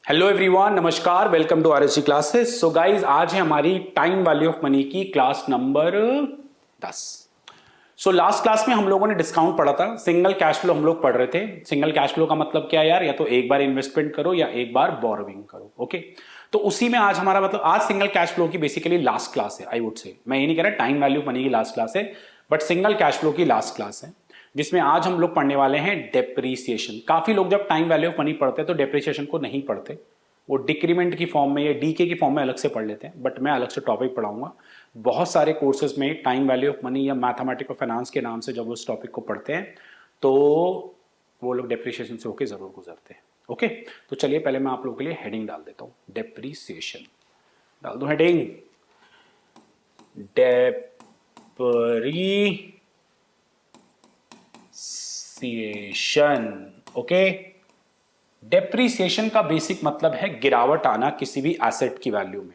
Hello everyone, नमस्कार, welcome to RSG classes. So guys, आज है हमारी टाइम वैल्यू ऑफ मनी की class number 10। So last class में हम लोगों ने डिस्काउंट पढ़ा था, सिंगल कैश फ्लो हम लोग पढ़ रहे थे। सिंगल कैश फ्लो का मतलब क्या है यार, या तो एक बार इन्वेस्टमेंट करो या एक बार बोरोविंग करो। ओके, तो उसी में आज हमारा मतलब आज सिंगल कैश फ्लो की बेसिकली लास्ट क्लास है। आई वुड से, मैं ये नहीं कह रहा टाइम वैल्यू ऑफ मनी की लास्ट क्लास है, बट सिंगल कैश फ्लो की लास्ट क्लास है, जिसमें आज हम लोग पढ़ने वाले हैं डेप्रीसिएशन। काफी लोग जब टाइम वैल्यू ऑफ मनी पढ़ते हैं तो डेप्रीसिएशन को नहीं पढ़ते, वो डिक्रीमेंट की फॉर्म में या डीके की फॉर्म में अलग से पढ़ लेते हैं, बट मैं अलग से टॉपिक पढ़ाऊंगा। बहुत सारे कोर्सेज में टाइम वैल्यू ऑफ मनी या मैथमेटिक्स ऑफ फाइनेंस के नाम से जब उस टॉपिक को पढ़ते हैं तो वो लोग डेप्रीसिएशन से होकर जरूर गुजरते हैं। ओके, तो चलिए पहले मैं आप लोगों के लिए हेडिंग डाल देता हूं। डेप्रीसिएशन डाल दूं हेडिंग, डेप्रीसिएशन। ओके, डेप्रीसिएशन का बेसिक मतलब है गिरावट आना किसी भी एसेट की वैल्यू में।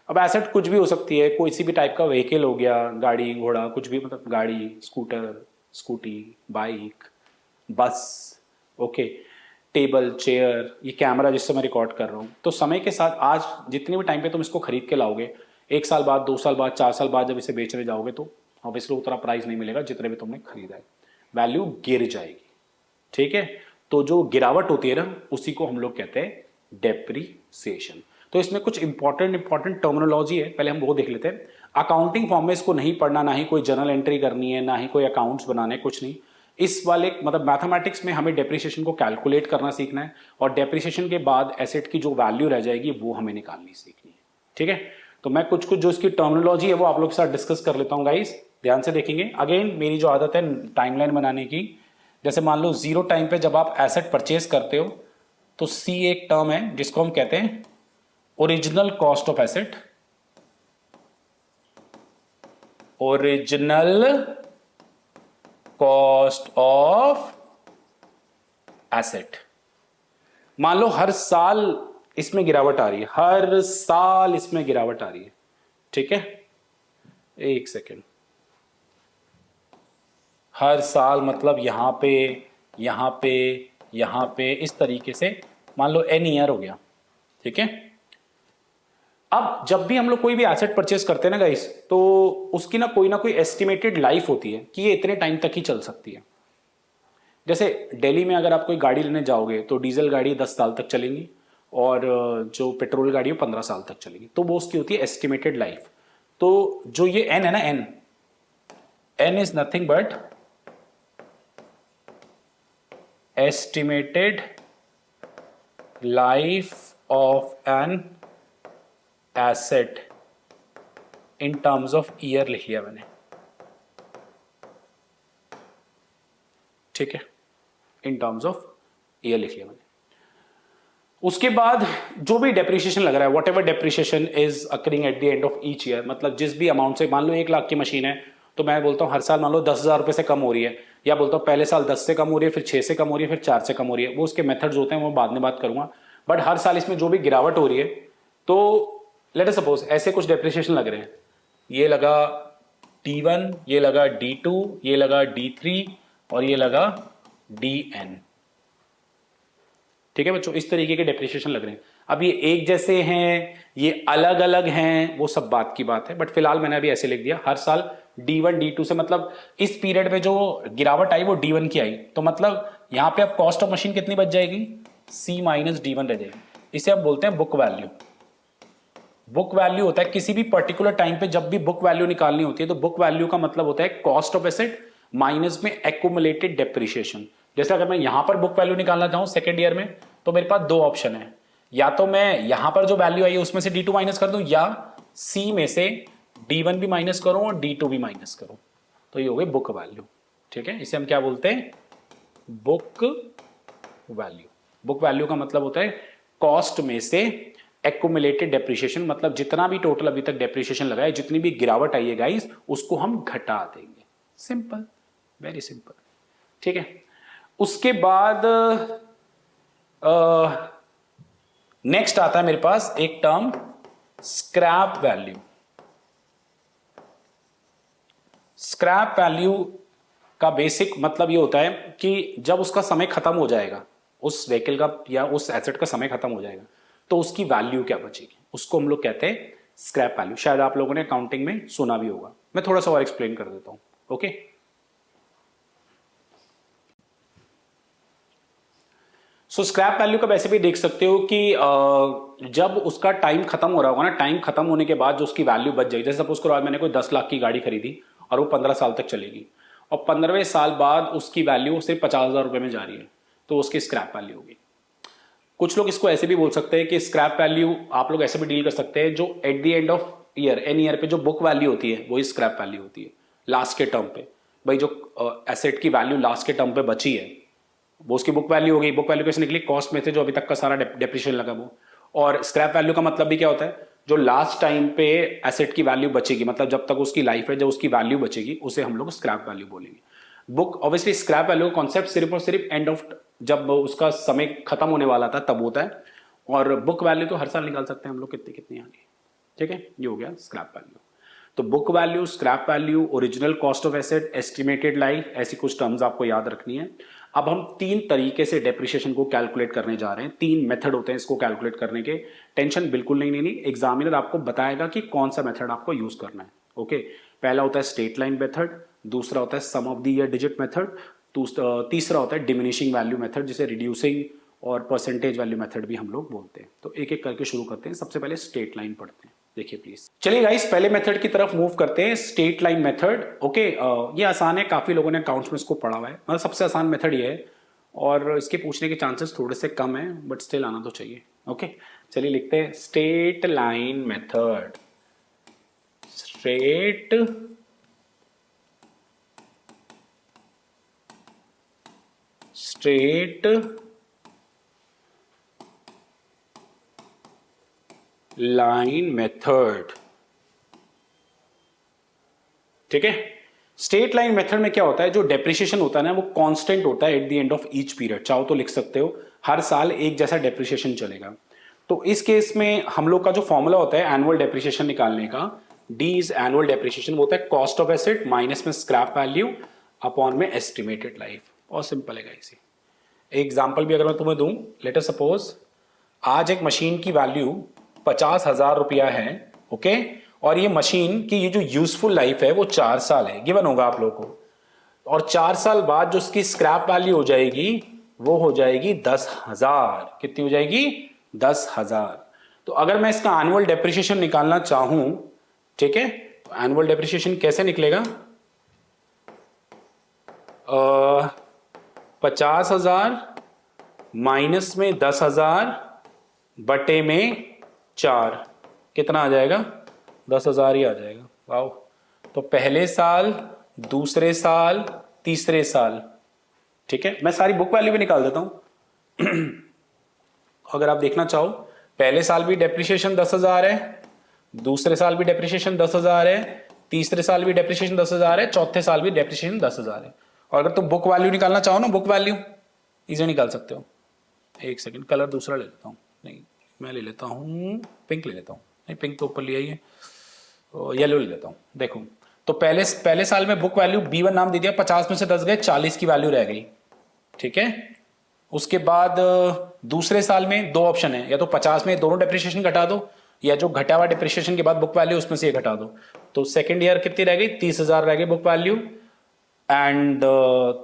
अब एसेट कुछ भी हो सकती है, कोई सी भी टाइप का व्हीकल हो गया, गाड़ी घोड़ा कुछ भी, मतलब गाड़ी, स्कूटर, स्कूटी, बाइक, बस, ओके, टेबल, चेयर, ये कैमरा जिससे मैं रिकॉर्ड कर रहा हूँ। तो समय के साथ आज जितने भी टाइम पे तुम इसको खरीद के लाओगे, 1 साल बाद, 2 साल बाद, 4 साल बाद जब इसे बेचने जाओगे तो ऑब्वियसली उतना प्राइस नहीं मिलेगा जितने भी तुमने खरीदा है, वैल्यू गिर जाएगी। ठीक है, तो जो गिरावट होती है ना, उसी को हम लोग कहते हैं डेप्रीसिएशन। तो इसमें कुछ इंपॉर्टेंट टर्मिनोलॉजी है, पहले हम वो देख लेते हैं। अकाउंटिंग फॉर्म में इसको नहीं पढ़ना, ना ही कोई जर्नल एंट्री करनी है, ना ही कोई अकाउंट्स बनाने, कुछ नहीं। इस वाले मतलब मैथमेटिक्स में हमें डेप्रीसिएशन को कैलकुलेट करना सीखना है, और डेप्रीसिएशन के बाद एसेट की जो वैल्यू रह जाएगी वो हमें निकालनी सीखनी है। ठीक है, तो मैं कुछ कुछ जो इसकी टर्मिनोलॉजी है वो आप लोग के साथ डिस्कस कर लेता हूं गाइस, ध्यान से देखेंगे। अगेन मेरी जो आदत है टाइमलाइन बनाने की, जैसे मान लो जीरो टाइम पे जब आप एसेट परचेज करते हो तो सी एक टर्म है जिसको हम कहते हैं original cost of asset. Original cost of asset. मान लो हर साल इसमें गिरावट आ रही है, हर साल इसमें गिरावट आ रही है। ठीक है, एक सेकेंड, हर साल मतलब यहां पे, यहां पे, यहां पे, इस तरीके से मान लो एन ईयर हो गया। ठीक है, अब जब भी हम लोग कोई भी एसेट परचेस करते हैं ना गाइस, तो उसकी ना कोई एस्टिमेटेड लाइफ होती है कि ये इतने टाइम तक ही चल सकती है। जैसे दिल्ली में अगर आप कोई गाड़ी लेने जाओगे तो डीजल गाड़ी 10 साल तक चलेगी, और जो पेट्रोल गाड़ी है 15 साल तक चलेगी, तो वो उसकी होती है एस्टिमेटेड लाइफ। तो जो ये एन है ना, n, n is nothing but estimated life of an asset in terms of year लिख लिया मैंने। ठीक है, इन टर्म्स ऑफ ईयर लिख लिया मैंने। उसके बाद जो भी डेप्रिसिएशन लग रहा है, what ever depreciation is occurring at the end of each year, मतलब जिस भी अमाउंट से, मान लो 1 लाख की मशीन है तो मैं बोलता हूं हर साल मान लो 10,000 रुपए से कम हो रही है, या बोलता हूं पहले साल 10 से कम हो रही है, फिर 6 से कम हो रही है, फिर 4 से कम हो रही है। वो उसके मेथड्स होते हैं, वो बाद में बात करूंगा। बट हर साल इसमें जो भी गिरावट हो रही है, तो लेट अस सपोज ऐसे कुछ डेप्रिसिएशन लग रहे हैं, ये लगा D1, ये लगा D2, ये लगा D3, और ये लगा DN। ठीक है बच्चों, इस तरीके के डेप्रिसिएशन लग रहे हैं। अब ये एक जैसे हैं, ये अलग अलग हैं, वो सब बात की बात है, बट फिलहाल मैंने अभी ऐसे लिख दिया हर साल D1 D2 से, मतलब इस पीरियड में जो गिरावट आई वो D1 की आई, तो मतलब यहां पे अब कॉस्ट ऑफ मशीन कितनी बच जाएगी, C माइनस D1 रह जाएगी। इसे अब बोलते हैं बुक वैल्यू। बुक वैल्यू होता है किसी भी पर्टिकुलर टाइम पे जब भी बुक वैल्यू निकालनी होती है, तो बुक वैल्यू का मतलब होता है कॉस्ट ऑफ एसेट माइनस में एक्यूमुलेटेड डेप्रिसिएशन। जैसे अगर मैं यहां पर बुक वैल्यू निकालना चाहूं सेकेंड ईयर में, तो मेरे पास दो ऑप्शन है, या तो मैं यहां पर जो वैल्यू आई है उसमें से D2 माइनस कर दूं, या C में से D1 भी माइनस करूं और D2 भी माइनस करूं, तो ये हो गई बुक वैल्यू। ठीक है, इसे हम क्या बोलते हैं, बुक वैल्यू। बुक वैल्यू का मतलब होता है कॉस्ट में से एक्यूमुलेटेड डेप्रिसिएशन, मतलब जितना भी टोटल अभी तक डेप्रिसिएशन लगा है, जितनी भी गिरावट आई है गाइस, उसको हम घटा देंगे। Simple, very simple. ठीक है, उसके बाद नेक्स्ट आता है मेरे पास एक term scrap value. Scrap value का बेसिक मतलब ये होता है कि जब उसका समय खत्म हो जाएगा, उस व्हीकल का या उस एसेट का समय खत्म हो जाएगा, तो उसकी वैल्यू क्या बचेगी, उसको हम लोग कहते हैं स्क्रैप वैल्यू। शायद आप लोगों ने अकाउंटिंग में सुना भी होगा, मैं थोड़ा सा और एक्सप्लेन कर देता हूं। ओके, सो स्क्रैप वैल्यू का वैसे भी देख सकते हो कि जब उसका टाइम खत्म हो रहा होगा ना, टाइम खत्म होने के बाद जो उसकी वैल्यू बच जाएगी, जैसे सपोज करो आज मैंने कोई 10 लाख की गाड़ी खरीदी और वो 15 साल तक चलेगी, और 15वें साल बाद उसकी वैल्यू सिर्फ 50,000 रुपए में जा रही है, तो उसकी स्क्रैप वैल्यू होगी। कुछ लोग इसको ऐसे भी बोल सकते हैं कि स्क्रैप वैल्यू आप लोग ऐसे भी डील कर सकते हैं, जो at the end of year, n year पे जो बुक वैल्यू होती है वही स्क्रैप वैल्यू होती है, लास्ट के टर्म पे। भाई जो एसेट की वैल्यू लास्ट के टर्म पे बची है वो उसकी बुक वैल्यू हो गई। बुक वैल्यू कैसे निकली, कॉस्ट में थे जो अभी तक का सारा डेप्रिशिएशन लगा वो। और स्क्रैप वैल्यू का मतलब भी क्या होता है, जो लास्ट टाइम पे एसेट की वैल्यू बचेगी, मतलब जब तक उसकी लाइफ है, जब उसकी वैल्यू बचेगी उसे हम लोग स्क्रैप वैल्यू बोलेंगे। बुक ऑब्वियसली स्क्रैप वैल्यू का कॉन्सेप्ट सिर्फ और सिर्फ एंड ऑफ, जब उसका समय खत्म होने वाला था तब होता है, और बुक वैल्यू तो हर साल निकाल सकते हैं हम लोग कितनी कितनी आगे। ठीक है, ये हो गया स्क्रैप वैल्यू। तो book value, scrap value, original cost of asset, estimated life, ऐसी कुछ टर्म्स आपको याद रखनी है। अब हम 3 तरीके से डेप्रिसिएशन को कैलकुलेट करने जा रहे हैं, 3 मेथड होते हैं इसको कैलकुलेट करने के। टेंशन बिल्कुल नहीं, एग्जामिनर आपको बताएगा कि कौन सा मेथड आपको यूज करना है। ओके, पहला होता है स्ट्रेट लाइन मेथड, दूसरा होता है sum of the year digit method, तीसरा होता है डिमिनिशिंग वैल्यू मेथड, जिसे रिड्यूसिंग और परसेंटेज वैल्यू मेथड भी हम लोग बोलते हैं। तो एक एक करके शुरू करते हैं। सबसे पहले स्ट्रेट लाइन पढ़ते हैं, देखिए प्लीज। चलिए गाइस, पहले मेथड की तरफ मूव करते हैं, स्ट्रेट लाइन मेथड। ओके, ये आसान है, काफी लोगों ने अकाउंट्स में इसको पढ़ा हुआ है, मतलब सबसे आसान मेथड ये है, और इसके पूछने के चांसेस थोड़े से कम है, बट स्टिल आना तो चाहिए। ओके, चलिए लिखते हैं straight line method. Straight line method. ठीक है, स्ट्रेट लाइन मेथड में क्या होता है, जो डेप्रिसिएशन होता है ना वो कांस्टेंट होता है eight the end of each period. चाहो तो लिख सकते हो हर साल एक जैसा डेप्रिसिएशन चलेगा। तो इस केस में हम लोग का जो फॉर्मूला होता है एनुअल डेप्रिसिएशन निकालने का, डी इज एनुअल डेप्रिसिएशन, वो होता है कॉस्ट ऑफ एसेट माइनस में स्क्रैप वैल्यू अपॉन में एस्टिमेटेड लाइफ। और सिंपल है गाइस। एग्जाम्पल भी अगर मैं तुम्हें दूं, लेट अस सपोज आज एक मशीन की वैल्यू 50,000 रुपया है। ओके, और ये मशीन की ये जो यूजफुल लाइफ है वो 4 साल है, गिवन होगा आप लोगों को। और 4 साल बाद जो उसकी स्क्रैप वैल्यू हो जाएगी वो हो जाएगी 10,000। कितनी हो जाएगी, 10,000। तो अगर मैं इसका एनुअल डेप्रिसिएशन निकालना चाहूं, ठीक है, तो एनुअल डेप्रिसिएशन कैसे निकलेगा, 50,000 माइनस में 10,000 बटे में 4, कितना आ जाएगा, 10,000 ही आ जाएगा। वाओ, तो पहले साल, दूसरे साल, तीसरे साल। ठीक है, मैं सारी बुक वैल्यू भी निकाल देता हूं अगर आप देखना चाहो। पहले साल भी डेप्रिसिएशन 10,000 है, दूसरे साल भी डेप्रिसिएशन 10,000 है, तीसरे साल भी डेप्रिसिएशन 10,000 है, चौथे साल भी डेप्रिसिएशन 10,000 है। और अगर तुम बुक वैल्यू निकालना चाहो ना, बुक वैल्यू इजी निकाल सकते हो। एक सेकंड, कलर दूसरा ले लेता हूँ, नहीं मैं ले लेता हूँ पिंक ले लेता हूँ, नहीं पिंक तो ऊपर लिया ही है, येलो ले लेता हूँ। देखो, तो पहले साल में बुक वैल्यू B1 नाम दे दिया, 50 में से 10 गए, 40 की वैल्यू रह गई। ठीक है, उसके बाद दूसरे साल में 2 ऑप्शन है, या तो 50 में दोनों डेप्रिसिएशन घटा दो, या जो घटा हुआ डेप्रिसिएशन के बाद बुक वैल्यू उसमें से ये घटा दो। तो सेकंड ईयर कितनी रह गई, 30,000 रह गई book value, and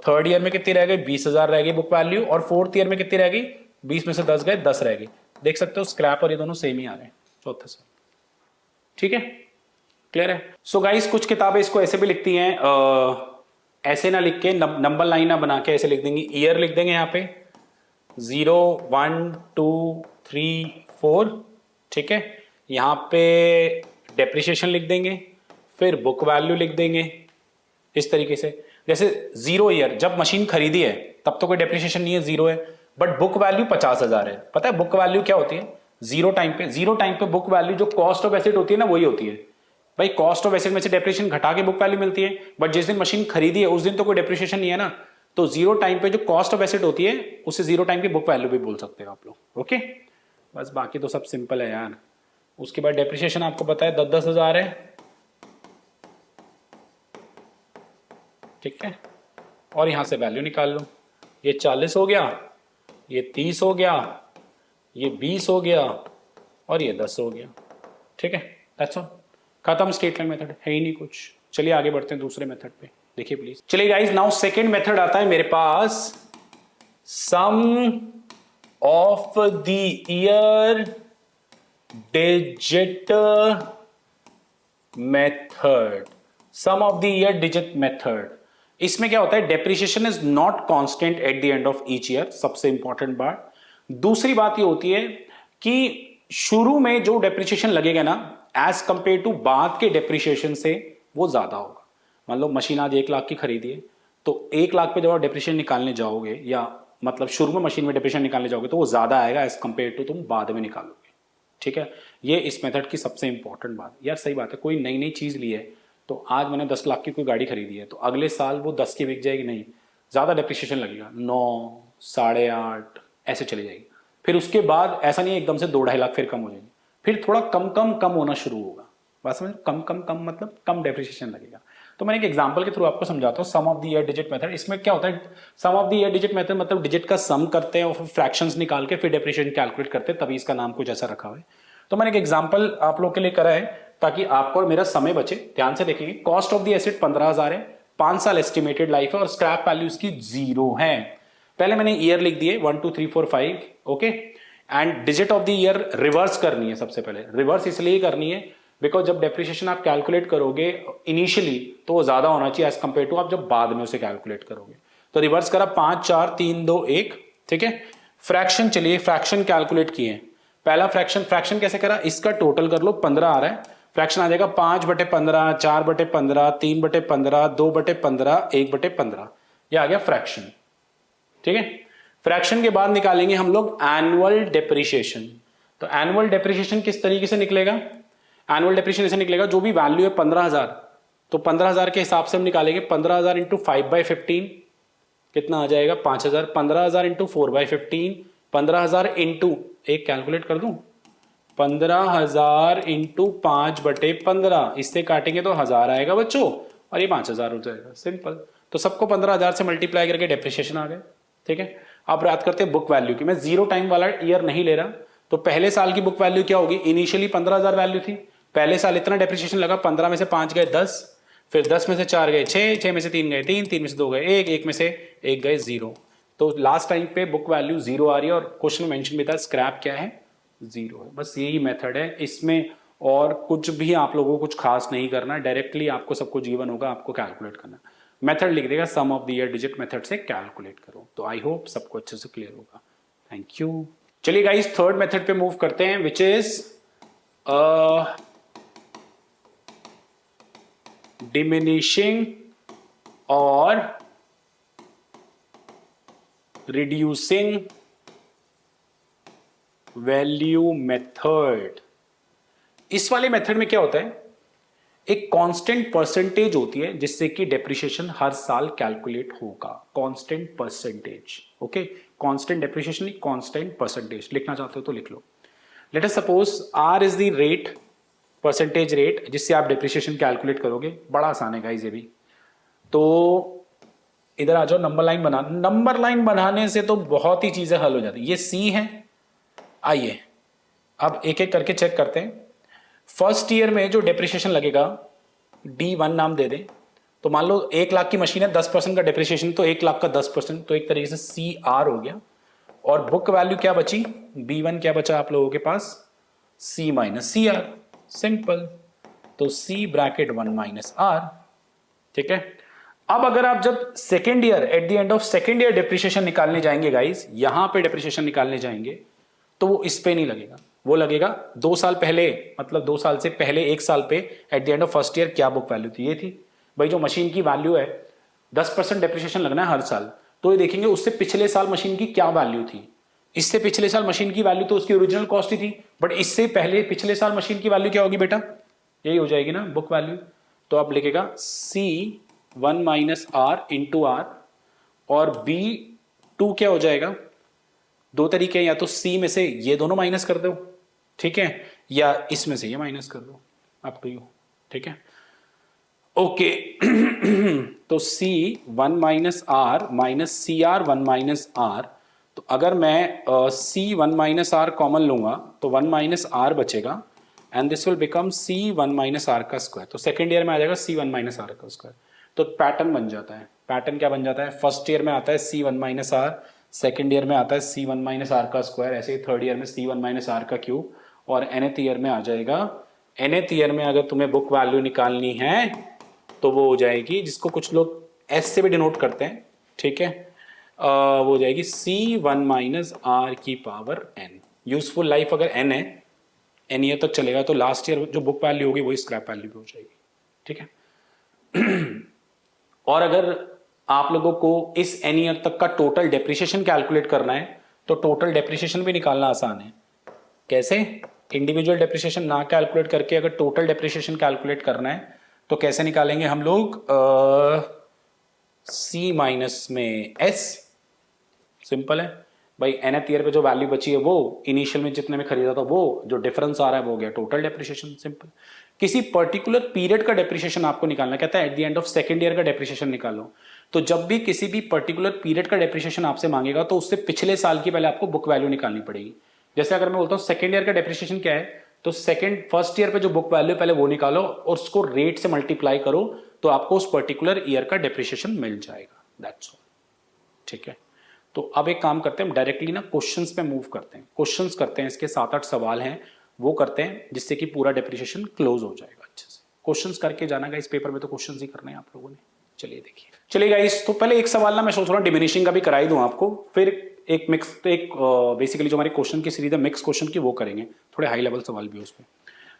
third year में कितनी रह गई, 20,000 रह गई बुक वैल्यू, और फोर्थ ईयर में कितनी रह गई, 20 में से 10 गए, 10 रह गई। देख सकते हो स्क्रैप और ये दोनों सेम ही आ रहे हैं चौथे साल। ठीक है, क्लियर है। सो गाइस, कुछ किताबें इसको ऐसे भी लिखती हैं, ऐसे ना लिख के, नंबर लाइन ना बना के ऐसे लिख देंगे, ईयर लिख देंगे यहाँ पे 0 1 2 3 4। ठीक है, यहाँ पे डेप्रिसिएशन लिख देंगे, फिर बुक वैल्यू लिख देंगे इस तरीके से। जैसे 0 ईयर, जब मशीन खरीदी है तब तो कोई डेप्रिसिएशन नहीं है, 0 है, बट बुक वैल्यू 50,000 है। पता है बुक वैल्यू क्या होती है, जीरो टाइम पे बुक वैल्यू जो कॉस्ट ऑफ एसेट होती है ना वही होती है। भाई कॉस्ट ऑफ एसेट में से डेप्रिसिएशन घटा के बुक वैल्यू मिलती है, बट जिस दिन मशीन खरीदी है उस दिन तो कोई डेप्रिसिएशन नहीं है ना, तो 0 टाइम पे जो कॉस्ट ऑफ एसेट होती है उसे 0 टाइम की बुक वैल्यू भी बोल सकते हो आप लोग। ओके, बस बाकी तो सब सिंपल है यार। उसके बाद डेप्रिसिएशन आपको पता है 10,000 है। ठीक है, और यहां से वैल्यू निकाल लो, ये 40 हो गया, ये 30 हो गया, ये 20 हो गया और ये 10 हो गया। ठीक है, दैट्स ऑल, खत्म। स्ट्रेट लाइन मेथड है ही नहीं कुछ। चलिए आगे बढ़ते हैं दूसरे मेथड पे, देखिए प्लीज। चलिए गाइस, नाउ सेकंड मेथड आता है मेरे पास, sum of the year digit method. Sum of the year digit method, इसमें क्या होता है, depreciation is not constant at the end of each year, सबसे इंपॉर्टेंट बात। दूसरी बात ये होती है कि शुरू में जो डेप्रिसिएशन लगेगा ना, एज कंपेयर टू बाद के डेप्रिसिएशन से वो ज्यादा होगा। मान लो मशीन आज 1 लाख की खरीदी है, तो 1 लाख पे जब आप डेप्रिसिएशन निकालने जाओगे, या मतलब शुरू में मशीन में डेप्रिसिएशन निकालने जाओगे, तो वो ज्यादा आएगा एज कंपेयर टू तुम बाद में निकालोगे। ठीक है, ये इस मेथड की सबसे इंपॉर्टेंट बात। यार सही बात है, कोई नई नई चीज ली है, तो आज मैंने 10 लाख की कोई गाड़ी खरीदी है, तो अगले साल वो 10 की बिक जाएगी नहीं, ज्यादा डेप्रिसिएशन लगेगा, 9, 8.5 ऐसे चली जाएगी। फिर उसके बाद ऐसा नहीं एकदम से 2-2.5 लाख फिर कम हो जाएंगे, फिर थोड़ा कम कम कम होना शुरू होगा। बात समझ, कम कम कम मतलब कम डेप्रिसिएशन लगेगा। तो मैंने एक एग्जांपल के थ्रू आपको समझाता हूँ, sum of the year digit method. इसमें क्या होता है, sum of the year digit method मतलब डिजिट का सम करते हैं और फिर फ्रैक्शंस निकाल के फिर डेप्रिसिएशन कैलकुलेट करते हैं, तभी इसका नाम कुछ ऐसा रखा हुआ है। तो मैंने एक एग्जांपल आप लोग के लिए करा है ताकि आपको और मेरा समय बचे। ध्यान से देखेंगे, कॉस्ट ऑफ द एसेट 15,000 है, 5 साल एस्टिमेटेड लाइफ है और स्क्रैप वैल्यू इसकी 0 है। पहले मैंने ईयर लिख दिए 1 2 3 4 5, okay. And digit of the year reverse करनी है। सबसे पहले रिवर्स इसलिए करनी है बिकॉज जब डेप्रिसिएशन आप कैलकुलेट करोगे इनिशियली, तो वो ज्यादा होना चाहिए एज कंपेयर टू आप जब बाद में उसे कैलकुलेट करोगे। तो रिवर्स करा, 5 4 3 2 1, ठीक है। फ्रैक्शन, चलिए फ्रैक्शन कैलकुलेट किए। पहला फ्रैक्शन कैसे करा, इसका टोटल कर लो, 15 आ रहा है, फ्रैक्शन आ जाएगा 5/15, 4/15, 3/15, 2/15, 1/15, ये आ गया फ्रैक्शन। ठीक है, फ्रैक्शन के बाद निकालेंगे हम लोग एनुअल डेप्रिसिएशन। तो एनुअल डेप्रिसिएशन किस तरीके से निकलेगा, एनुअल डेप्रिसिएशन ऐसे निकलेगा, जो भी वैल्यू है 15,000, तो 15,000 के हिसाब से हम निकालेंगे 15,000 इंटू 5/15 कितना आ जाएगा 5,000, 15,000 इंटू 4/15, 15,000 इंटू, एक कैलकुलेट कर दूं, 15,000 इंटू 5/15, इससे काटेंगे तो 1000 आएगा बच्चों, और ये 5,000 हो जाएगा, सिंपल। तो सबको 15,000 से मल्टीप्लाई करके डेप्रिसिएशन आ गए। ठीक है, अब बात करते हैं बुक वैल्यू की। मैं 0 टाइम वाला ईयर नहीं ले रहा, तो पहले साल की बुक वैल्यू क्या होगी, इनिशियली 15,000 वैल्यू थी, पहले साल इतना डेप्रिसिएशन लगा, 15 में से 5 गए 10, फिर 10 में से 4 गए 6, 6 में से 3 गए 3, 3 में से 2 गए 1, 1 में से 1 गए 0। तो लास्ट टाइम पे बुक वैल्यू 0 आ रही है, और क्वेश्चन में मेंशन भी था स्क्रैप क्या है, 0 है। बस यही मेथड है, इसमें और कुछ भी आप लोगों को कुछ खास नहीं करना, डायरेक्टली आपको सब कुछ गिवन होगा, आपको कैलकुलेट करना। मेथड लिख देगा, sum of the year digit method से कैलकुलेट करो। तो आई होप सबको अच्छे से क्लियर होगा। Thank you. चलिए गाइस, थर्ड मेथड पे मूव करते हैं, विच इज डिमिनिशिंग और रिड्यूसिंग वैल्यू मेथड। इस वाले मेथड में क्या होता है, एक कांस्टेंट परसेंटेज होती है जिससे कि डेप्रिसिएशन हर साल कैलकुलेट होगा। Constant percentage, okay, constant depreciation नहीं, कांस्टेंट परसेंटेज। लिखना चाहते हो तो लिख लो। Let us suppose R is the rate, percentage rate जिससे आप डेप्रिसिएशन कैलकुलेट करोगे। बड़ा आसान है गाइस ये भी। तो इधर आ जाओ, नंबर लाइन बना। नंबर लाइन बनाने से तो बहुत ही चीजें हल हो जाती है। ये सी है, आइए अब एक एक करके चेक करते हैं। फर्स्ट ईयर में जो डेप्रिसिएशन लगेगा, D1 नाम दे दें। तो मान लो 1 लाख की मशीन है, 10% का डेप्रिसिएशन, तो 1 लाख का 10%, तो एक तरीके से CR हो गया। और बुक वैल्यू क्या बची, B1 क्या बचा आप लोगों के पास, C माइनस CR, सिंपल। तो C(1 - R), ठीक है। अब अगर आप जब second year, eight the end of second year depreciation निकालने जाएंगे गाइस, यहां पे डेप्रिसिएशन निकालने जाएंगे, तो वो इस पे नहीं लगेगा, वो लगेगा 2 साल पहले, मतलब 2 साल से पहले 1 साल पे eight the end of first year क्या बुक वैल्यू थी, ये थी भाई। जो मशीन की वैल्यू है 10% डेप्रिसिएशन लगना है हर साल, तो ये देखेंगे उससे पिछले साल मशीन की क्या वैल्यू थी। इससे पिछले साल मशीन की वैल्यू तो उसकी ओरिजिनल कॉस्ट ही थी, बट इससे पहले पिछले साल मशीन की वैल्यू क्या होगी बेटा, यही हो जाएगी ना बुक वैल्यू। तो आप लिखेगा C(1 - R) इंटू R, और B2 क्या हो जाएगा, 2 तरीके हैं, या तो C में से ये दोनों माइनस कर दो, ठीक है, या इसमें से ये माइनस कर दो, अप टू यू, ठीक है, ओके। तो C(1 - R) minus CR(1 - R), तो तो अगर मैं C one minus R common लूंगा तो वन माइनस आर बचेगा and this will become C one minus R का स्क्वायर। तो सेकेंड ईयर में आ जाएगा सी वन माइनस आर का स्क्वायर। तो पैटर्न बन जाता है। पैटर्न क्या बन जाता है? फर्स्ट ईयर में आता है C one minus R, second year में आता है सी वन माइनस आर का स्क्वायर, ऐसे ही थर्ड ईयर में सी वन माइनस आर का क्यूब, और nth ईयर में आ जाएगा। nth ईयर में अगर तुम्हें बुक वैल्यू निकालनी है तो वो हो जाएगी, जिसको कुछ लोग एस से भी डिनोट करते हैं, ठीक है, वो हो जाएगी सी वन माइनस आर की पावर एन। यूजफुल लाइफ अगर एन है, एन ईयर तक चलेगा, तो लास्ट ईयर जो बुक वैल्यू होगी वही स्क्रैप वैल्यू भी हो जाएगी, ठीक है। और अगर आप लोगों को इस एन ईयर तक का टोटल डेप्रिसिएशन कैलकुलेट करना है तो टोटल डेप्रिसिएशन भी निकालना आसान है। कैसे? इंडिविजुअल डेप्रिसिएशन ना कैलकुलेट करके अगर टोटल डेप्रिसिएशन कैलकुलेट करना है तो कैसे निकालेंगे हम लोग? सी माइनस में एस, सिंपल है भाई। nth ईयर पे जो वैल्यू बची है वो इनिशियल में जितने में खरीदा था वो जो डिफरेंस आ रहा है वो हो गया टोटल डेप्रिसिएशन, सिंपल। किसी पर्टिकुलर पीरियड का डेप्रिसिएशन आपको निकालना, कहता है eight the end of second year का डेप्रिसिएशन निकालो। तो जब भी किसी भी पर्टिकुलर पीरियड का डेप्रिसिएशन आपसे मांगेगा तो उससे पिछले साल की पहले आपको बुक वैल्यू निकालनी पड़ेगी। जैसे अगर मैं बोलता हूँ सेकंड ईयर का डेप्रिसिएशन क्या है, तो फर्स्ट ईयर पे जो बुक वैल्यू पहले वो निकालो और उसको रेट से मल्टीप्लाई करो तो आपको उस पर्टिकुलर ईयर का डेप्रिसिएशन मिल जाएगा। दैट्स ऑल, ठीक है। तो अब एक काम करते हैं, हम डायरेक्टली ना क्वेश्चंस पे मूव करते हैं। क्वेश्चंस करते हैं, इसके 7-8 सवाल हैं वो करते हैं, जिससे कि पूरा डेप्रिसिएशन क्लोज हो जाएगा अच्छे से। क्वेश्चंस करके जाना गाइस, पेपर में तो क्वेश्चंस ही करने हैं आप लोगों ने। चलिए देखिए, चलिए गाइस, तो पहले एक सवाल ना मैं सोच रहा हूँ डिमिनिशिंग का भी कराई दूं आपको, फिर एक मिक्स, एक बेसिकली जो हमारे क्वेश्चन की सीरीज है मिक्स क्वेश्चन की वो करेंगे, थोड़े हाई लेवल सवाल भी उसमें।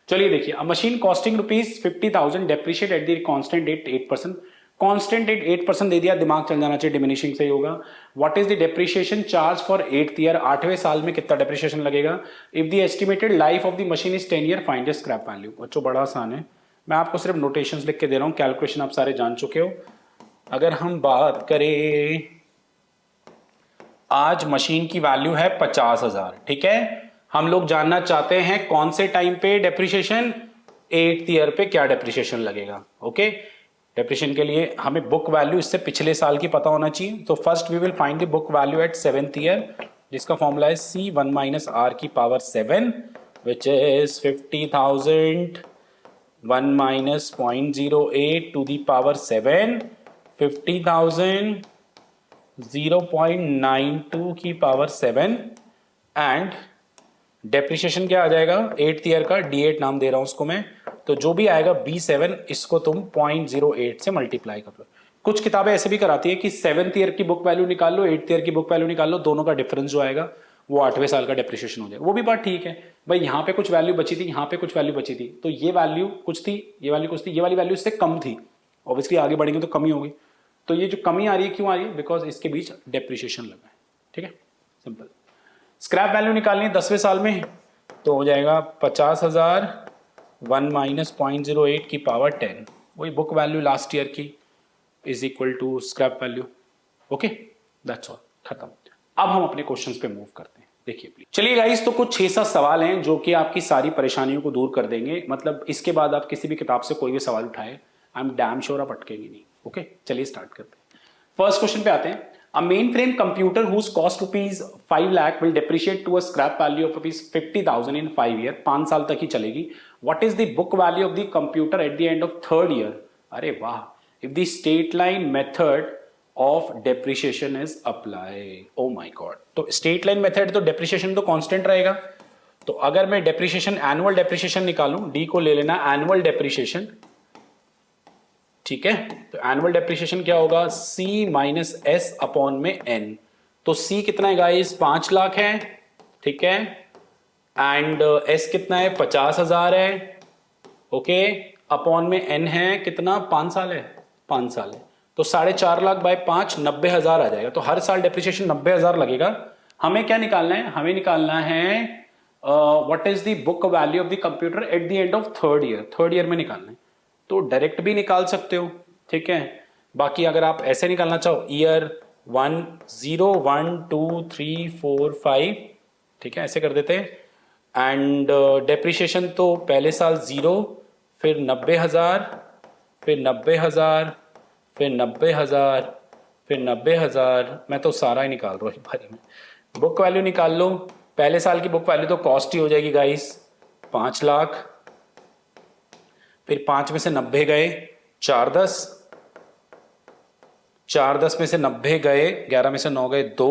चलिए देखिए, a machine costing ₹50,000 depreciate at the constant rate 8%। Constant rate 8% दे दिया, दिमाग चल जाना चाहिए, डिमिनिशिंग से ही होगा। What is the depreciation charge for 8th year? 8वें साल में कितना डेप्रिसिएशन लगेगा? If the estimated life of the machine is 10 year, find the scrap value. बच्चों बड़ा आसान है, मैं आपको सिर्फ नोटेशंस लिख के दे रहा हूं, कैलकुलेशन आप सारे जान चुके हो। अगर हम बात करें, आज मशीन की वैल्यू है 50,000, ठीक है। हम लोग जानना चाहते हैं कौन से टाइम पे डेप्रिसिएशन, 8th ईयर पे क्या डेप्रिसिएशन लगेगा। ओके, डेप्रिसिएशन के लिए हमें बुक वैल्यू इससे पिछले साल की पता होना चाहिए। तो first we will find the book value at 7th year, जिसका फॉर्मूला है सी वन माइनस आर की power 7, which is 50,000 1 minus 0.08 to the power 7, 50,000 0.92 की पावर 7, एंड डेप्रिसिएशन क्या आ जाएगा 8th ईयर का, D8 नाम दे रहा हूं उसको मैं। तो जो भी आएगा B7, इसको तुम 0.08 से मल्टीप्लाई कर लो। कुछ किताबें ऐसे भी कराती है कि 7th ईयर की बुक वैल्यू निकाल लो, 8th ईयर की बुक वैल्यू निकाल लो, दोनों का डिफरेंस जो आएगा वो 8वें साल का डेप्रिसिएशन हो जाएगा। वो भी बात ठीक है भाई, यहाँ पे कुछ वैल्यू बची थी, यहाँ पे कुछ वैल्यू बची थी, तो ये वैल्यू कुछ थी, ये वैल्यू कुछ थी, ये वाली वैल्यू इससे कम थी, ऑब्वियसली आगे बढ़ेंगे तो कमी होगी। तो ये जो कमी आ रही है क्यों आ रही है? बिकॉज इसके बीच डेप्रिसिएशन लगा है, ठीक है, सिंपल। स्क्रैप वैल्यू निकालनी है 10वें साल में, तो हो जाएगा 50,000 1 माइनस 0.08 की पावर 10, वही बुक वैल्यू लास्ट ईयर की, is equal to scrap value. Okay, that's all, खत्म। अब हम अपने क्वेश्चंस पे मूव करते हैं, देखिए प्लीज। चलिए गाइस, तो कुछ 6-7 सवाल हैं जो कि आपकी सारी परेशानियों को दूर कर देंगे। मतलब इसके बाद आप किसी भी किताब से कोई भी सवाल उठाए, आई एम डैम श्योर आप अटकेंगे नहीं। ओके, चलिए स्टार्ट करते हैं। फर्स्ट क्वेश्चन पे आते हैं। A mainframe computer whose cost rupees 5 lakh will depreciate to a scrap value of rupees 50,000 in 5 year, 5 साल तक ही चलेगी। What is the book value of the computer at the end of 3rd year? अरे वाह, if the straight line method of depreciation is applied, oh my god, तो straight line method तो depreciation तो constant रहेगा। तो अगर मैं depreciation annual depreciation निकालूं, D को ले लेना annual depreciation, ठीक है। तो एनुअल डेप्रिसिएशन क्या होगा? C माइनस एस अपॉन में N। तो C कितना है गाइस? 5 लाख है, ठीक है, एंड S कितना है? 50,000 है, ओके, अपॉन में N है कितना? 5 साल है, 5 साल है, तो 4.5 लाख बाय 5, 90,000 आ जाएगा। तो हर साल डेप्रिसिएशन 90,000 लगेगा। हमें क्या निकालना है? हमें निकालना है what is the book value of the computer eight the end of 3rd year, 3rd year में निकालना है। तो डायरेक्ट भी निकाल सकते हो, ठीक है। बाकी अगर आप ऐसे निकालना चाहो, ईयर 1 0 1 2 3 4 5, ठीक है, ऐसे कर देते हैं। एंड डेप्रिसिएशन तो पहले साल 0, फिर 90,000, फिर 90,000, फिर 90,000, फिर 90,000, मैं तो सारा ही निकाल रहा हूँ एक बारी में। बुक वैल्यू निकाल लो। पहले साल की बुक वैल्यू तो कॉस्ट ही हो जाएगी गाइस, 5 लाख। फिर 5 में से 90 गए, 410, 410 में से 90 गए, 11 में से 9 गए 2,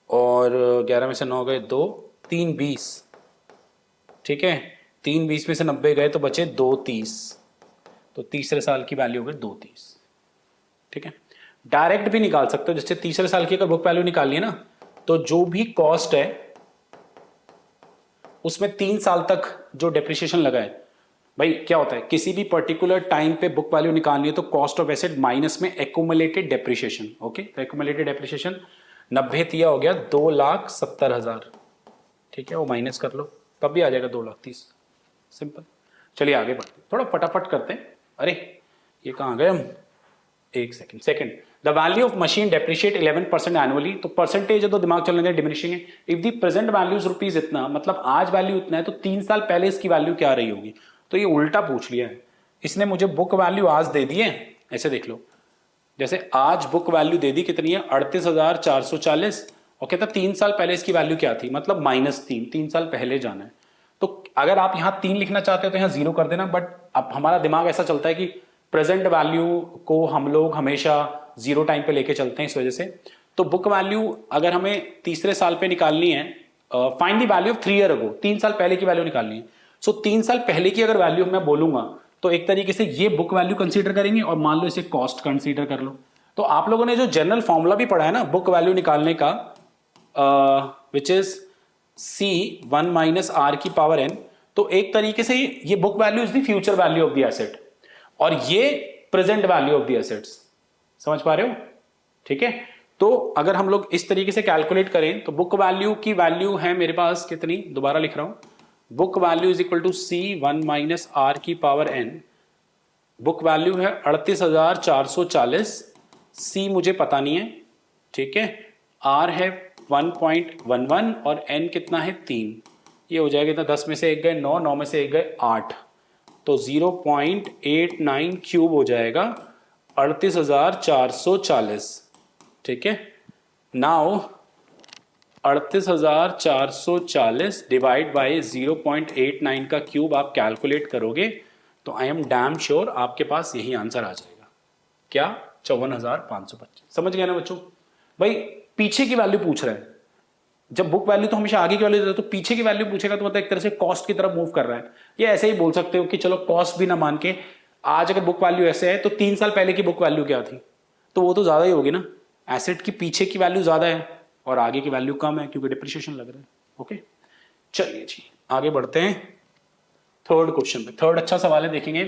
और 11 में से 9 गए 2, 3 20, ठीक है। 3 20 में से 90 गए तो बचे 2 30, तो तीसरे साल की वैल्यू हो गई 2 30, ठीक है। डायरेक्ट भी निकाल सकते हो, जैसे तीसरे साल की अगर बुक वैल्यू निकालनी है ना, तो जो भी कॉस्ट है उसमें 3 साल तक जो डेप्रिसिएशन लगा है, भाई क्या होता है किसी भी पर्टिकुलर टाइम पे बुक वैल्यू निकालनी है तो कॉस्ट ऑफ एसेट माइनस में एक्यूमुलेटेड डेप्रिसिएशन। ओके, तो एक्यूमुलेटेड डेप्रिसिएशन 90 तिया हो गया 2,70,000, ठीक है, वो माइनस कर लो तब भी आ जाएगा 2,30,000, सिंपल। चलिए आगे बढ़ते, थोड़ा फटाफट करते हैं। अरे ये कहाँ गए हम, एक second. The value of machine depreciate 11% annually, तो परसेंटेज है तो दिमाग चलने दें, डिमिनिशिंग है। If the present values rupees इतना, मतलब आज वैल्यू इतना है, तो 3 साल पहले इसकी वैल्यू क्या रही होगी। तो ये उल्टा पूछ लिया है इसने, मुझे बुक वैल्यू आज दे दी है, ऐसे देख लो, जैसे आज बुक वैल्यू दे दी कितनी है 38,440, और कहता 3 साल पहले इसकी वैल्यू क्या थी, मतलब -3, 3 साल पहले जाना है। तो अगर आप यहाँ 3 लिखना चाहते हो तो यहाँ 0 कर देना, बट अब हमारा दिमाग ऐसा चलता है कि प्रेजेंट वैल्यू को हम लोग हमेशा 0 टाइम पे लेके चलते हैं, इस वजह से। तो बुक वैल्यू अगर हमें तीसरे साल पे निकालनी है, find the value of 3 year ago, 3 साल पहले की वैल्यू निकालनी है। सो 3 साल पहले की अगर वैल्यू मैं बोलूंगा तो एक तरीके से ये बुक वैल्यू कंसीडर करेंगे, और मान लो इसे कॉस्ट कंसीडर कर लो। तो आप लोगों ने जो जनरल फॉर्मूला भी पढ़ा है ना बुक वैल्यू निकालने का, विच इज C1 - R की पावर n, तो एक तरीके से ये book value is the future value of the asset, और ये present value of the assets, समझ पा रहे हो, ठीक है। तो अगर हम लोग इस तरीके से कैलकुलेट करें तो बुक वैल्यू की वैल्यू है मेरे पास कितनी, दोबारा लिख रहा हूं, book value is equal to C1 - R की पावर n। बुक वैल्यू है 38,440, C मुझे पता नहीं है, ठीक है, R है 1.11 और n कितना है 3, ये हो जाएगा इतना, 10 में से 1 गए 9, 9 में से 1 गए 8, तो 0.89 क्यूब हो जाएगा 38,440, ठीक है। नाउ 38,440 डिवाइड बाय 0.89 का क्यूब आप कैलकुलेट करोगे तो आई एम डैम श्योर आपके पास यही आंसर आ जाएगा, क्या 54,525। समझ गए ना बच्चों, भाई पीछे की वैल्यू पूछ रहा है, जब बुक वैल्यू तो हमेशा आगे की वैल्यू देता है, तो पीछे की वैल्यू पूछेगा तो मतलब एक तरह से कॉस्ट की तरफ मूव कर रहा है। ये ऐसे ही बोल सकते हो कि चलो कॉस्ट भी ना मान के, आज अगर बुक वैल्यू ऐसे है तो 3 साल पहले की बुक वैल्यू क्या थी, तो वो तो ज्यादा ही होगी ना, एसेट की पीछे की वैल्यू ज्यादा है और आगे की वैल्यू कम है क्योंकि डिप्रिसिएशन लग रहा है। ओके, चलिए जी आगे बढ़ते हैं थर्ड क्वेश्चन पे। थर्ड अच्छा सवाल है, देखेंगे।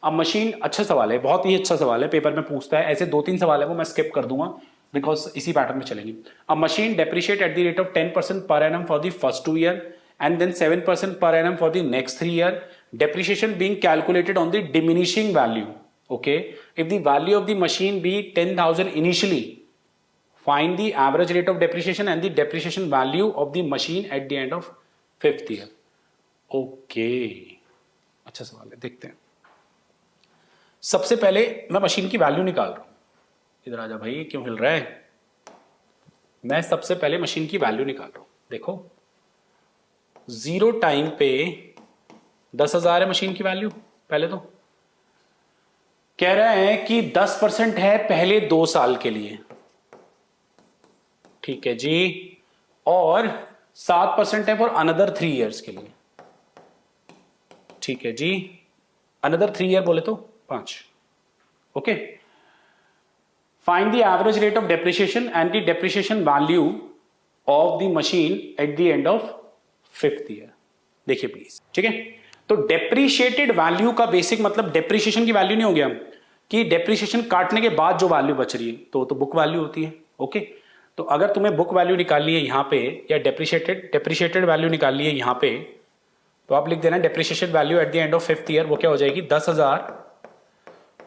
अब मशीन, अच्छा सवाल है, बहुत ही अच्छा सवाल है, पेपर में पूछता है, ऐसे 2-3 सवाल है वो मैं स्किप कर दूंगा बिकॉज इसी पैटर्न में चलेंगे। अ machine depreciate at the rate of 10% per annum for the first 2 year and then 7% per annum for the next 3 year, depreciation being calculated on the diminishing value. Okay, if the value of the machine be 10,000 initially, find the average rate of depreciation and the depreciation value of the machine at the end of 5th year. Okay, अच्छा सवाल है, देखते हैं। सबसे पहले मैं machine की value निकाल रहा हूं, इधर आजा भाई, क्यों हिल रहा है। मैं सबसे पहले मशीन की वैल्यू निकाल रहा हूं, देखो 0 टाइम पे 10,000 है मशीन की वैल्यू। पहले तो कह रहे हैं कि 10% है पहले 2 साल के लिए, ठीक है जी, और 7% है फॉर अनदर 3 ईयर्स के लिए, ठीक है जी, अनदर 3 ईयर बोले तो 5। Okay, find the average rate of depreciation and the depreciation value of the machine at the end of 5th year. देखिए प्लीज, ठीक है। तो डेप्रिशिएटेड वैल्यू का बेसिक मतलब डेप्रिसिएशन की वैल्यू नहीं हो गया कि डेप्रिसिएशन काटने के बाद जो वैल्यू बच रही है तो बुक वैल्यू होती है। ओके, तो अगर तुम्हें बुक वैल्यू निकालनी है यहां पे, या डेप्रिशिएटेड वैल्यू निकालनी है यहां पे, तो आप लिख देना depreciation value eight the end of 5th year, वो क्या हो जाएगी 10,000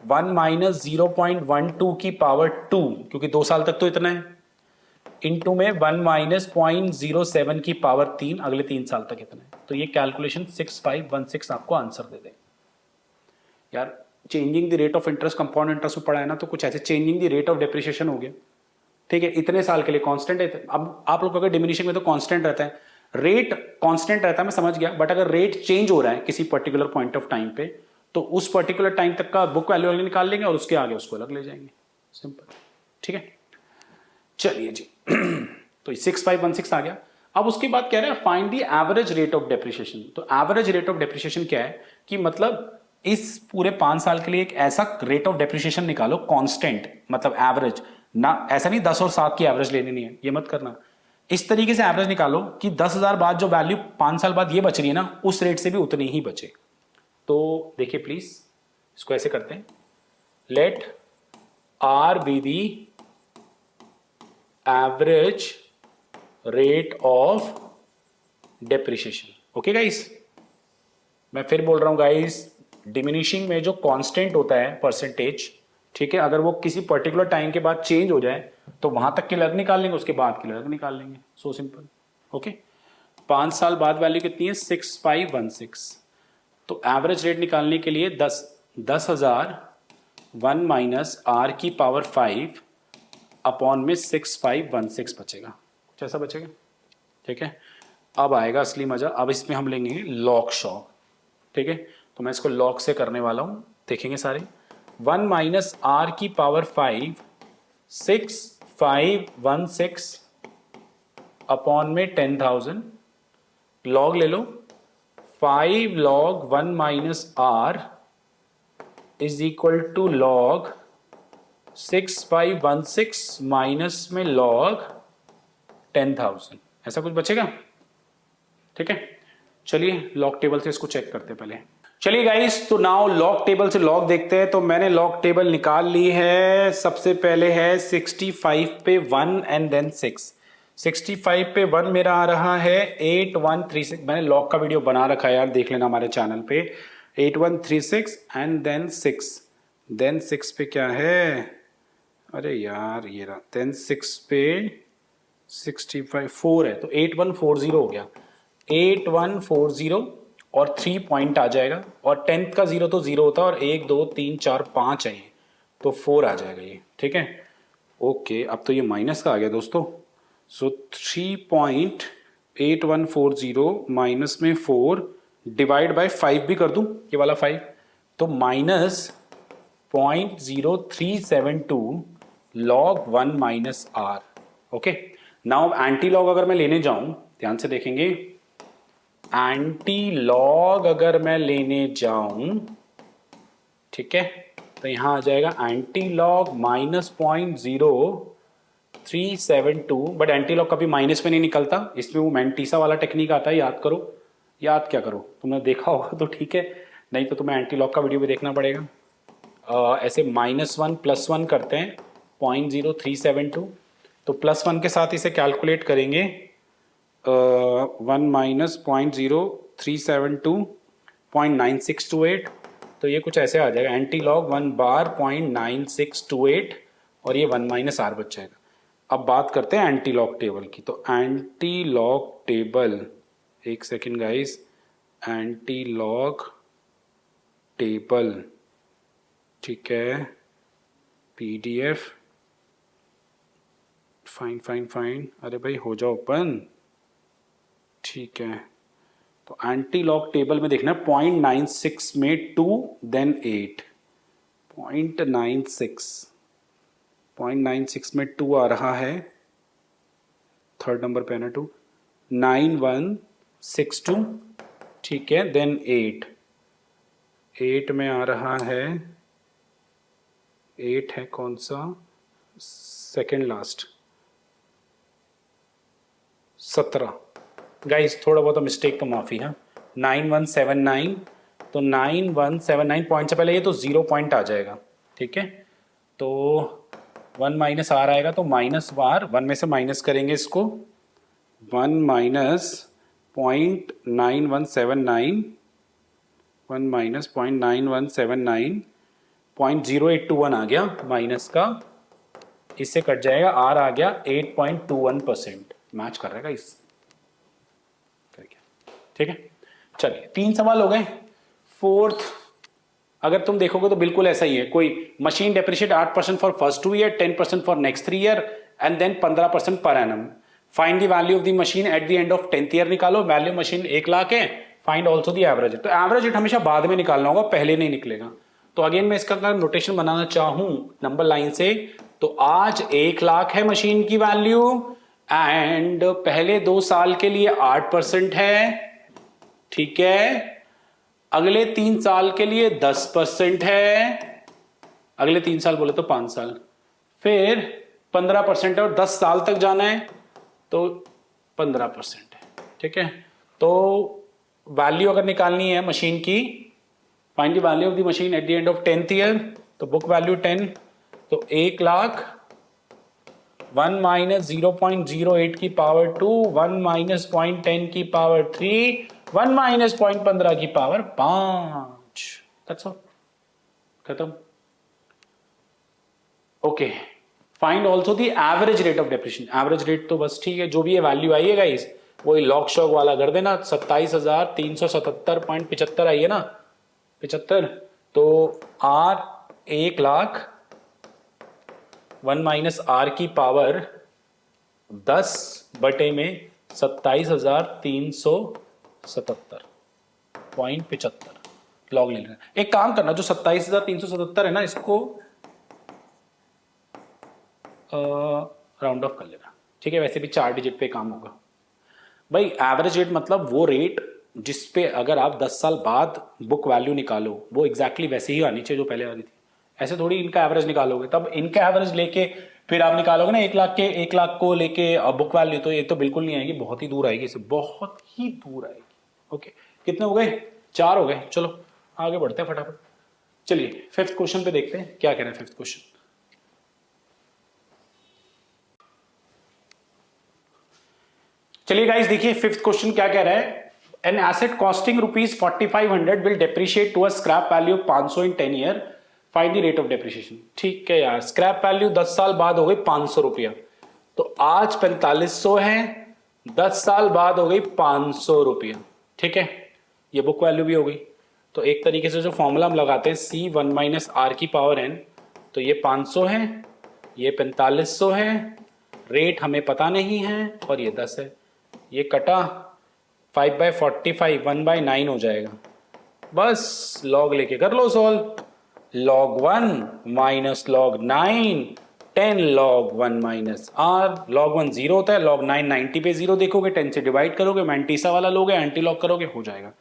1 - 0.12 की पावर 2, क्योंकि 2 साल तक तो इतना है, इनटू में 1 - 0.07 की पावर 3, अगले 3 साल तक इतना है। तो ये कैलकुलेशन 6516 आपको आंसर दे दे। यार changing the rate of interest, compound interest में पढ़ा है ना, तो कुछ ऐसे changing the rate of depreciation हो गया, ठीक है, इतने साल के लिए कांस्टेंट है। अब आप लोग अगर डिमिनिशिंग में तो कांस्टेंट रहता है, रेट कांस्टेंट रहता है, मैं समझ गया, बट अगर रेट चेंज हो रहा है किसी पर्टिकुलर पॉइंट ऑफ टाइम पे, तो उस पर्टिकुलर टाइम तक का बुक वैल्यू अलग निकाल लेंगे और उसके आगे उसको अलग ले जाएंगे, सिंपल। ठीक है, चलिए जी। तो 6516 आ गया। अब उसके बाद कह रहे हैं find the average rate of depreciation. तो एवरेज रेट ऑफ डेप्रिसिएशन क्या है कि मतलब इस पूरे 5 साल के लिए एक ऐसा रेट ऑफ डेप्रिसिएशन निकालो कांस्टेंट, मतलब एवरेज ना, ऐसा नहीं 10 और 7 की एवरेज लेनी नहीं है, ये मत करना। इस तरीके से एवरेज निकालो कि 10,000 बाद जो वैल्यू 5 साल बाद ये बच रही है ना, उस रेट से भी उतनी ही बचे। तो देखिए प्लीज, इसको ऐसे करते हैं, let R be the average rate of depreciation. Okay guys, मैं फिर बोल रहा हूं गाइस, डिमिनिशिंग में जो कांस्टेंट होता है परसेंटेज, ठीक है, अगर वो किसी पर्टिकुलर टाइम के बाद चेंज हो जाए तो वहां तक के अलग निकाल लेंगे, उसके बाद के अलग निकाल लेंगे, सो सिंपल। ओके, 5 साल बाद वैल्यू कितनी है? 6516। तो एवरेज रेट निकालने के लिए 10,000 1 माइनस आर की पावर 5 अपॉन में 6516 बचेगा, कुछ ऐसा बचेगा। ठीक है, अब आएगा असली मजा। अब इसमें हम लेंगे लॉग शॉक। ठीक है, तो मैं इसको लॉग से करने वाला हूं, देखेंगे सारे। 1 माइनस आर की पावर 5 6516 अपॉन में 10,000, लॉग ले लो। 5 log 1 minus R is equal to log 6516 minus में लॉग 10,000, ऐसा कुछ बचेगा। ठीक है, चलिए लॉग टेबल से इसको चेक करते हैं पहले। चलिए गाइस, तो नाउ लॉग टेबल से लॉग देखते हैं। तो मैंने लॉग टेबल निकाल ली है। सबसे पहले है 65 पे 1 एंड देन 6। 65 पे 1 मेरा आ रहा है 8136। मैंने लॉग का वीडियो बना रखा है यार, देख लेना हमारे चैनल पे। 8136 एंड देन 6। देन 6 पे क्या है? अरे यार ये रहा। देन 6 पे 65 4 है, तो 8140 हो गया। 8140 और 3 पॉइंट आ जाएगा, और 10th का 0 तो 0 होता है, और 1 2 3 4 5 है, तो 4 आ जाएगा ये। ठीक है, ओके, अब तो ये माइनस का आ गया दोस्तों। सो 3.8140 माइनस में 4 डिवाइड बाय 5 भी कर दूं, ये वाला 5, तो minus 0.0372 log 1 minus R. Okay, now anti log अगर मैं लेने जाऊं, ध्यान से देखेंगे, एंटी लॉग अगर मैं लेने जाऊं, ठीक है, तो यहां आ जाएगा anti log minus 0.0372। But anti log कभी माइनस में नहीं निकलता, इसमें वो मैंटीसा वाला टेक्निक आता है, याद करो। याद क्या करो, तुमने देखा होगा तो ठीक है, नहीं तो तुम्हें एंटी लॉग का वीडियो भी देखना पड़ेगा। ऐसे -1 +1 करते हैं 0.0372, तो +1 के साथ इसे कैलकुलेट करेंगे। 1 माइनस 0.0372 0.9628, तो ये कुछ ऐसे आ जाएगा, एंटी लॉग 1 बार 0.9628, और ये 1 माइनस आर बच जाएगा। अब बात करते हैं एंटी लॉग टेबल की। तो एंटी लॉग टेबल, एक second guys, anti log table, ठीक है, PDF, फाइन, अरे भाई हो जाओ ओपन। ठीक है, तो एंटी लॉग टेबल में देखना 0.96 में 2 देन 8, 0.96 में 2 आ रहा है, थर्ड नंबर पे है ना 2, 9162, ठीक है, देन 8 में आ रहा है, 8 है कौन सा, सेकेंड लास्ट, 17। गाइस थोड़ा बहुत मिस्टेक तो माफ़ी है। 9179, तो 9179 पॉइंट से पहले ये तो 0 पॉइंट आ जाएगा। ठीक है, तो 1 माइनस आर आएगा, तो माइनस आर, 1 में से माइनस करेंगे इसको, 1 माइनस 0.9179, 1 माइनस 0.9179, 0.0821 आ गया माइनस का, इससे कट जाएगा, आर आ गया 8.21%, मैच कर रहेगा इस। ठीक है, चलिए 3 सवाल हो गए। फोर्थ अगर तुम देखोगे तो बिल्कुल ऐसा ही है, कोई machine depreciate 8% for first 2 year, 10% for next 3 year, and then 15% per annum. Find the value of the machine at the end of 10th year निकालो। वैल्यू मशीन 1 लाख है, फाइंड ऑल्सो द एवरेज। तो एवरेज रेट हमेशा बाद में निकालना होगा, पहले नहीं निकलेगा। तो अगेन मैं इसका अगर नोटेशन बनाना चाहूं नंबर लाइन से, तो आज 1 लाख है मशीन की वैल्यू एंड पहले 2 साल के लिए 8% है, ठीक है। अगले 3 साल के लिए 10% है, अगले 3 साल बोले तो 5 साल, फिर 15% है और 10 साल तक जाना है तो 15% है, ठीक है। तो वैल्यू अगर निकालनी है मशीन की, find the value of the machine at the end of 10th year, तो बुक वैल्यू 10, तो 1 लाख 1 माइनस 0.08 की पावर 2, 1 माइनस 0.10 की पावर 3, 1 माइनस 0.15 की पावर 5। दैट्स ऑल, खत्म। Okay, find also the average rate of depreciation. Average rate तो बस ठीक है, जो भी ये वैल्यू आई है गाइस वही लॉग शॉक वाला कर देना। 27,377.75 आई है ना, 75। तो आर 1 लाख 1 माइनस आर की पावर 10 बटे में 27,377.75 लॉग ले लेना। एक काम करना, जो 27,377 है ना, इसको राउंड ऑफ कर लेना, ठीक है। वैसे भी 4 डिजिट पे काम होगा भाई। एवरेज रेट मतलब वो रेट जिसपे अगर आप 10 साल बाद बुक वैल्यू निकालो वो एग्जैक्टली वैसे ही आनी चाहिए जो पहले वाली थी। ऐसे थोड़ी इनका एवरेज निकालोगे, तब इनका एवरेज लेके फिर आप निकालोगे ना 1 लाख को लेके बुक वैल्यू, तो ये तो बिल्कुल नहीं आएगी, बहुत ही दूर आएगी, इससे बहुत ही दूर आएगी। ओके, कितने हो गए? 4 हो गए। चलो आगे बढ़ते हैं फटाफट। चलिए 5th क्वेश्चन पे देखते हैं क्या कह रहे हैं 5th क्वेश्चन। चलिए गाइस देखिए 5th क्वेश्चन क्या कह रहा है। An asset costing ₹4500 will depreciate to a scrap value of 500 in 10 year, find the rate of depreciation. ठीक है यार, स्क्रैप वैल्यू 10 साल बाद हो गई 500 रुपया, तो आज 4500 है, 10 साल बाद हो गई 500 रुपया, ठीक है। ये बुक वैल्यू भी हो गई। तो एक तरीके से जो फॉर्मूला हम लगाते हैं C1 माइनस आर की पावर n, तो ये 500 है, ये 4500 है, रेट हमें पता नहीं है और ये 10 है। ये कटा 5/45 1/9 हो जाएगा। बस लॉग लेके कर लो solve. log 1 minus log 9, 10 log 1 minus r। log 1 0 होता है, log 9 90 पे 0 देखोगे, 10 से डिवाइड करोगे, मैंटीसा वाला लोगे, एंटी लॉग करोगे, हो जाएगा।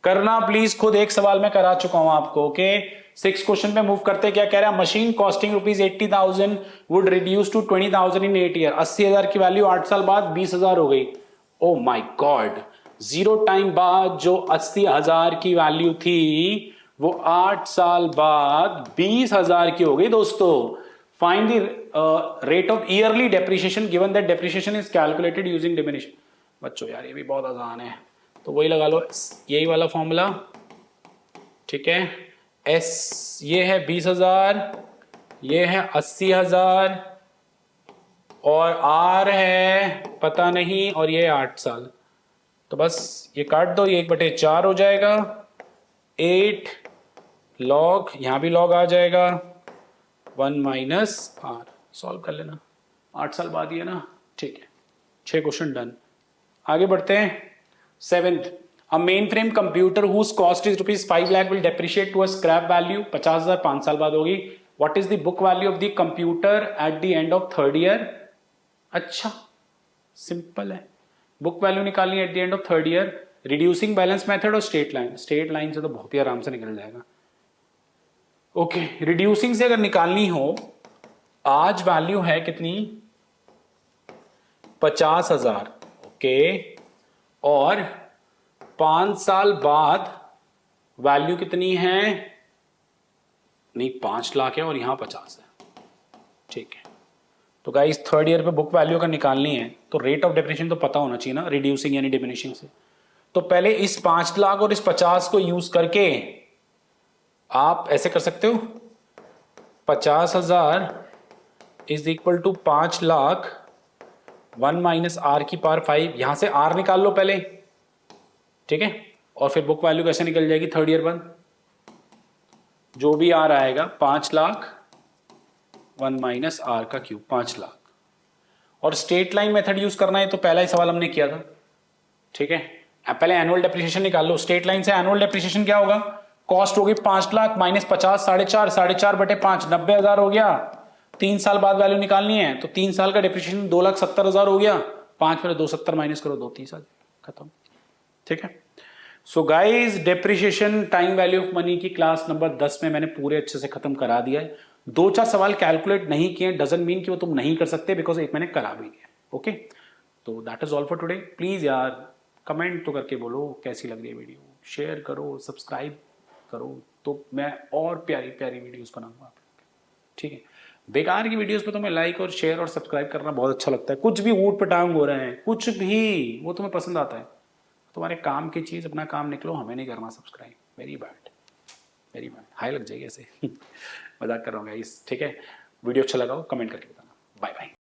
करना प्लीज खुद, एक सवाल मैं करा चुका हूं आपको। ओके, 6 क्वेश्चन पे मूव करते। क्या कह रहा है? Machine costing ₹80,000 would reduce to 20,000 in 8 year. 80,000 की वैल्यू 8 साल बाद 20,000 हो गई। ओ माय गॉड, 0 टाइम बाद जो 80,000 की वैल्यू थी वो 8 साल बाद 20,000 की हो गई दोस्तों। Find the rate of yearly depreciation given that depreciation is calculated using diminishing. बच्चों यार ये भी बहुत आसान है, तो वही लगा लो, यही वाला फॉर्मूला, ठीक है। एस ये है 20,000, ये है 80,000 और आर है पता नहीं, और ये 8 साल। तो बस ये काट दो, ये 1/4 हो जाएगा। 8 लॉग, यहां भी लॉग आ जाएगा, 1 माइनस आर। सॉल्व कर लेना, 8 साल बाद ही है ना, ठीक है। 6 क्वेश्चन डन। आगे बढ़ते हैं 7th। A mainframe computer whose cost is ₹5 lakh will depreciate to a scrap value 50,000 5 साल बाद होगी। What is the book value of the computer at the end of 3rd year? अच्छा सिंपल है, book value निकालनी है eight the end of 3rd year. Reducing balance method और straight line, straight line से तो बहुत ही आराम से निकल जाएगा। ओके, रिड्यूसिंग से अगर निकालनी हो, आज वैल्यू है कितनी? 50,000, ओके, और 5 साल बाद वैल्यू कितनी है? नहीं 5 लाख है और यहां 50 है, ठीक है। तो गाइस 3rd ईयर पे बुक वैल्यू अगर निकालनी है तो रेट ऑफ डेप्रिसिएशन तो पता होना चाहिए ना, रिड्यूसिंग यानी डिमिनिशिंग से। तो पहले इस 5 लाख और इस 50 को यूज करके आप ऐसे कर सकते हो, 50,000 is equal to 5 lakh 1 minus R की पावर 5। यहां से आर निकाल लो पहले, ठीक है, और फिर बुक वैल्यू कैसे निकल जाएगी 3rd ईयर बाद? जो भी आर आएगा 5 लाख 1 माइनस आर का क्यूब, 5 लाख। और स्ट्रेट लाइन मेथड यूज करना है तो पहला ही सवाल हमने किया था, ठीक है। अब पहले एनुअल डेप्रिसिएशन निकाल लो। स्ट्रेट लाइन से एनुअल डेप्रिसिएशन क्या होगा, कॉस्ट होगी 5 लाख माइनस 50 4.5 4.5 90,000 हो गया। 3 साल बाद वैल्यू निकालनी है तो 3 साल का डेप्रिसिएशन 2,70,000 हो गया। 5 में 270 माइनस करो 230 आ जाएगा, खत्म, ठीक है। So guys depreciation time value of money की क्लास नंबर 10 में मैंने पूरे अच्छे से खत्म करा दिया है। 2-4 सवाल कैलकुलेट नहीं किए डजंट मीन कि वो तुम नहीं कर सकते, बिकॉज एक मैंने करा भी दिया, ओके। तो that is all for today. Please यार कमेंट तो करके बोलो कैसी लग रही है वीडियो, शेयर करो, सब्सक्राइब करो, तो मैं और प्यारी प्यारी वीडियोस बनाऊंगा, ठीक है। बेकार की वीडियोस पे तुम्हें लाइक और शेयर और सब्सक्राइब करना बहुत अच्छा लगता है, कुछ भी ऊट पटांग हो रहे हैं, कुछ भी वो तुम्हें पसंद आता है, तुम्हारे काम की चीज अपना काम निकलो, हमें नहीं करना subscribe, very bad, very bad, high लग जाएगी ऐसे मजाक कर रहा हूँ गाइस, ठीक है। वीडियो अच्छा लगा हो कमेंट करके बताना। Bye bye.